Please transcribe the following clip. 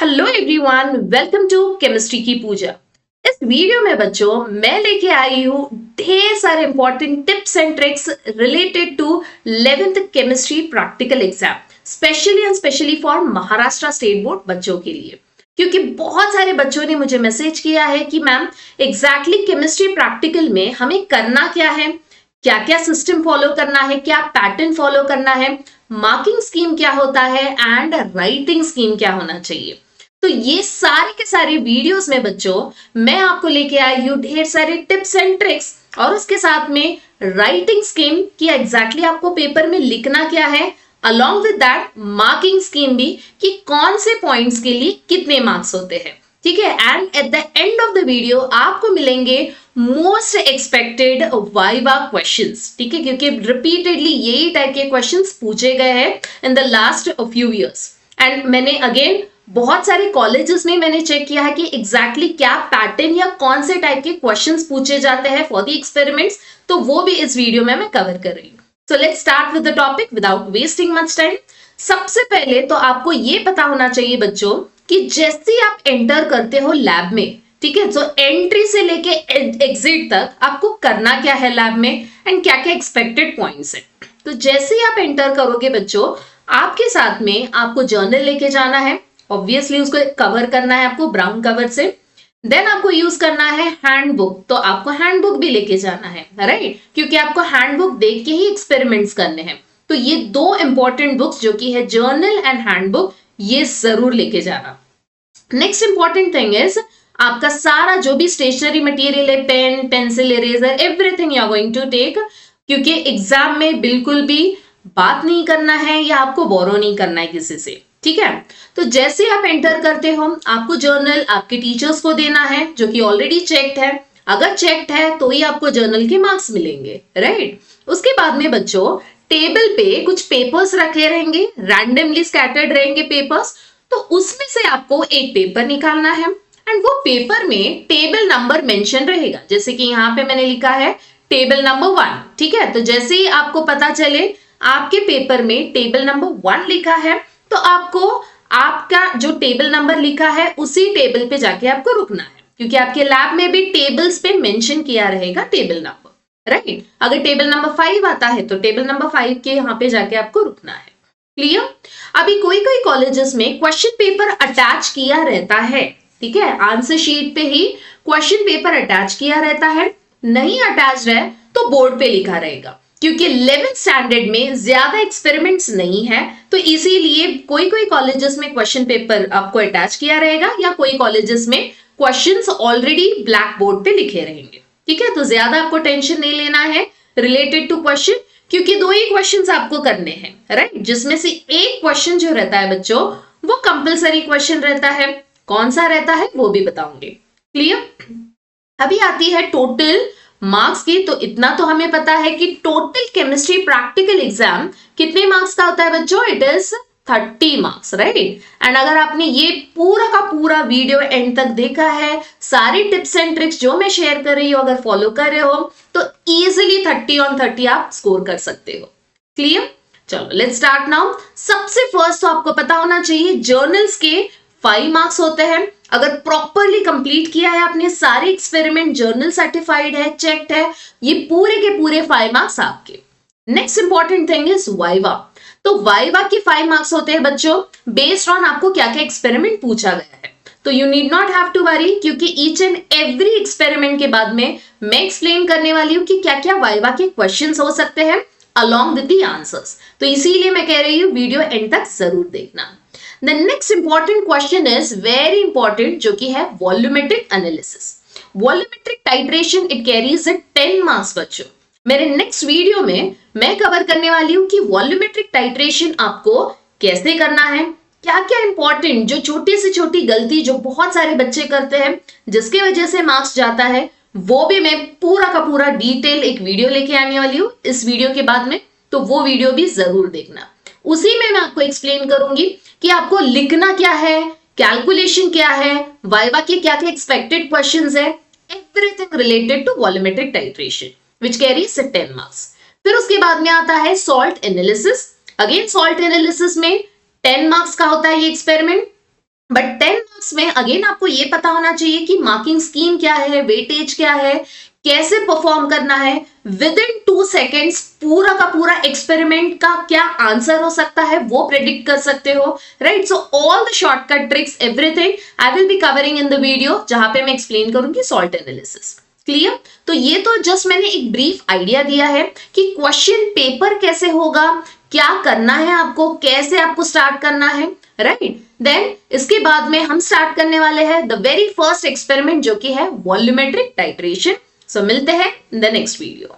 Hello everyone, welcome to chemistry की पूजा। इस video में बच्चों मैं लेके आई हूँ ढेर सारे important tips and tricks related to 11th chemistry practical exam, specially for Maharashtra state board बच्चों के लिए। क्योंकि बहुत सारे बच्चों ने मुझे मैसेज किया है कि मैम एग्जैक्टली केमिस्ट्री प्रैक्टिकल में हमें करना क्या है, क्या क्या सिस्टम फॉलो करना है, क्या पैटर्न फॉलो करना है, मार्किंग स्कीम क्या होता है एंड राइटिंग स्कीम क्या होना चाहिए। तो ये सारे के सारे वीडियोस में बच्चों मैं आपको लेके आई हूँ ढेर सारे टिप्स एंड ट्रिक्स और उसके साथ में राइटिंग स्कीम कि एग्जैक्टली आपको पेपर में लिखना क्या है, along with that marking scheme भी कि कौन से पॉइंट्स के लिए कितने मार्क्स होते हैं। ठीक है, and at the end of the video आपको मिलेंगे मोस्ट एक्सपेक्टेड वाइवा क्वेश्चंस। ठीक है, क्योंकि रिपीटेडली यही टाइप के क्वेश्चंस पूछे गए हैं in the last few years. And मैंने अगेन बहुत सारे कॉलेजेस में मैंने चेक किया है कि एग्जैक्टली क्या पैटर्न या कौन से टाइप के क्वेश्चंस पूछे जाते हैं फॉर द एक्सपेरिमेंट्स, तो वो भी इस वीडियो में मैं कवर कर रही हूँ। So let's start with the topic without wasting much time. सबसे पहले तो आपको ये पता होना चाहिए बच्चों कि जैसे आप एंटर करते हो लैब में, ठीक है, तो एंट्री से लेके एग्जिट तक आपको करना क्या है लैब में एंड क्या क्या एक्सपेक्टेड पॉइंट्स है। तो जैसे ही आप एंटर करोगे बच्चों, आपके साथ में आपको जर्नल लेके जाना है, ऑब्वियसली उसको कवर करना है आपको ब्राउन कवर से। देन आपको यूज करना है हैंडबुक, तो आपको हैंडबुक भी लेके जाना है, राइट, क्योंकि आपको हैंडबुक देख के ही एक्सपेरिमेंट्स करने हैं। तो ये दो इंपॉर्टेंट बुक्स जो कि है जर्नल एंड हैंडबुक, ये जरूर लेके जाना। नेक्स्ट इंपॉर्टेंट थिंग इज आपका सारा जो भी स्टेशनरी मटेरियल है, pen, pencil, eraser, everything you are going to take, क्योंकि एग्जाम में बिल्कुल भी बात नहीं करना है या आपको बोरो नहीं करना है किसी से। ठीक है, तो जैसे आप एंटर करते हो आपको जर्नल आपके टीचर्स को देना है जो कि ऑलरेडी चेक्ड है। अगर चेक्ड है तो ही आपको जर्नल के मार्क्स मिलेंगे, राइट। उसके बाद में बच्चों टेबल पे कुछ पेपर्स रखे रहेंगे, रैंडमली स्कैटर्ड रहेंगे पेपर्स, तो उसमें से आपको एक पेपर निकालना है एंड वो पेपर में टेबल नंबर मेंशन रहेगा। जैसे कि यहाँ पे मैंने लिखा है टेबल नंबर 1। ठीक है, तो जैसे ही आपको पता चले आपके पेपर में टेबल नंबर 1 लिखा है, तो आपको आपका जो टेबल नंबर लिखा है उसी टेबल पे जाके आपको रुकना है, क्योंकि आपके लैब में भी टेबल्स पे मेंशन किया रहेगा टेबल नंबर, राइट। अगर टेबल नंबर 5 आता है तो टेबल नंबर 5 के यहाँ पे जाके आपको रुकना है। क्लियर? अभी कोई कोई कॉलेजेस में क्वेश्चन पेपर अटैच किया रहता है, ठीक है, आंसर शीट पे ही क्वेश्चन पेपर अटैच किया रहता है। नहीं अटैच है तो बोर्ड पे लिखा रहेगा, क्योंकि 11th स्टैंडर्ड में ज्यादा एक्सपेरिमेंट्स नहीं है, तो इसीलिए कोई कोई कॉलेजेस में क्वेश्चन पेपर आपको अटैच किया रहेगा या कोई कॉलेजेस में क्वेश्चंस ऑलरेडी ब्लैक बोर्ड पे लिखे रहेंगे। ठीक है, तो ज्यादा आपको टेंशन नहीं लेना है रिलेटेड टू क्वेश्चन, क्योंकि 2 ही क्वेश्चंस आपको करने हैं, राइट, जिसमें से एक क्वेश्चन जो रहता है बच्चों वो कंपलसरी क्वेश्चन रहता है। कौन सा रहता है वो भी बताऊंगी। क्लियर? अभी आती है टोटल मार्क्स की। तो इतना तो हमें पता है कि टोटल केमिस्ट्री प्रैक्टिकल एग्जाम कितने मार्क्स का होता है बच्चों? It is 30 marks, right. And अगर आपने ये पूरा का पूरा वीडियो एंड तक देखा है, सारी टिप्स एंड ट्रिक्स जो मैं शेयर कर रही हूँ अगर फॉलो कर रहे हो, तो इजिली 30 on 30 आप स्कोर कर सकते हो। क्लियर? चलो लेट्स स्टार्ट नाउ। सबसे फर्स्ट तो आपको पता होना चाहिए जर्नल्स के 5 मार्क्स होते हैं। अगर प्रॉपरली कंप्लीट किया है आपने सारे एक्सपेरिमेंट, जर्नल सर्टिफाइड है, चेक्ड है, ये पूरे के पूरे 5 मार्क्स आपके। Next important thing is viva. तो वाइवा के 5 मार्क्स होते हैं बच्चों बेस्ड ऑन आपको क्या क्या एक्सपेरिमेंट पूछा गया है। तो you need not have to worry, क्योंकि ईच एंड एवरी एक्सपेरिमेंट के बाद में मैं एक्सप्लेन करने वाली हूँ कि क्या क्या वाइवा के क्वेश्चंस हो सकते हैं अलॉन्ग विद द आंसर्स। तो इसीलिए मैं कह रही हूँ वीडियो एंड तक जरूर देखना। The next important question is very important, जो कि है volumetric analysis. Volumetric titration it carries 10 marks बच्चों। मेरे नेक्स्ट वीडियो में मैं कवर करने वाली हूँ कि वॉल्यूमेट्रिक टाइट्रेशन आपको कैसे करना है, क्या क्या इंपॉर्टेंट जो छोटी से छोटी गलती जो बहुत सारे बच्चे करते हैं जिसके वजह से मार्क्स जाता है, वो भी मैं पूरा का पूरा डिटेल एक वीडियो लेके आने वाली हूँ इस वीडियो के बाद में, तो वो वीडियो भी जरूर देखना। उसी में मैं आपको एक्सप्लेन करूंगी कि आपको लिखना क्या है, कैलकुलेशन क्या है, वाइवा के क्या क्या एक्सपेक्टेड क्वेश्चंस है, everything related to volumetric titration which carries 10 marks. फिर उसके बाद में आता है salt analysis. Again salt analysis में 10 मार्क्स का होता है ये एक्सपेरिमेंट। बट 10 मार्क्स में अगेन आपको ये पता होना चाहिए कि मार्किंग स्कीम क्या है, वेटेज क्या है, कैसे परफॉर्म करना है। विद इन 2 सेकेंड्स पूरा का पूरा एक्सपेरिमेंट का क्या आंसर हो सकता है वो प्रेडिक्ट कर सकते हो, right. So all the shortcut tricks, everything I will be covering in the video, जहां पे मैं एक्सप्लेन करूंगी सॉल्ट एनालिसिस। क्लियर? तो ये तो जस्ट मैंने एक ब्रीफ आइडिया दिया है कि क्वेश्चन पेपर कैसे होगा, क्या करना है आपको, कैसे आपको स्टार्ट करना है, राइट। देन इसके बाद में हम स्टार्ट करने वाले हैं द वेरी फर्स्ट एक्सपेरिमेंट, जो कि है वॉल्यूमेट्रिक टाइट्रेशन। सो मिलते हैं इन द नेक्स्ट वीडियो।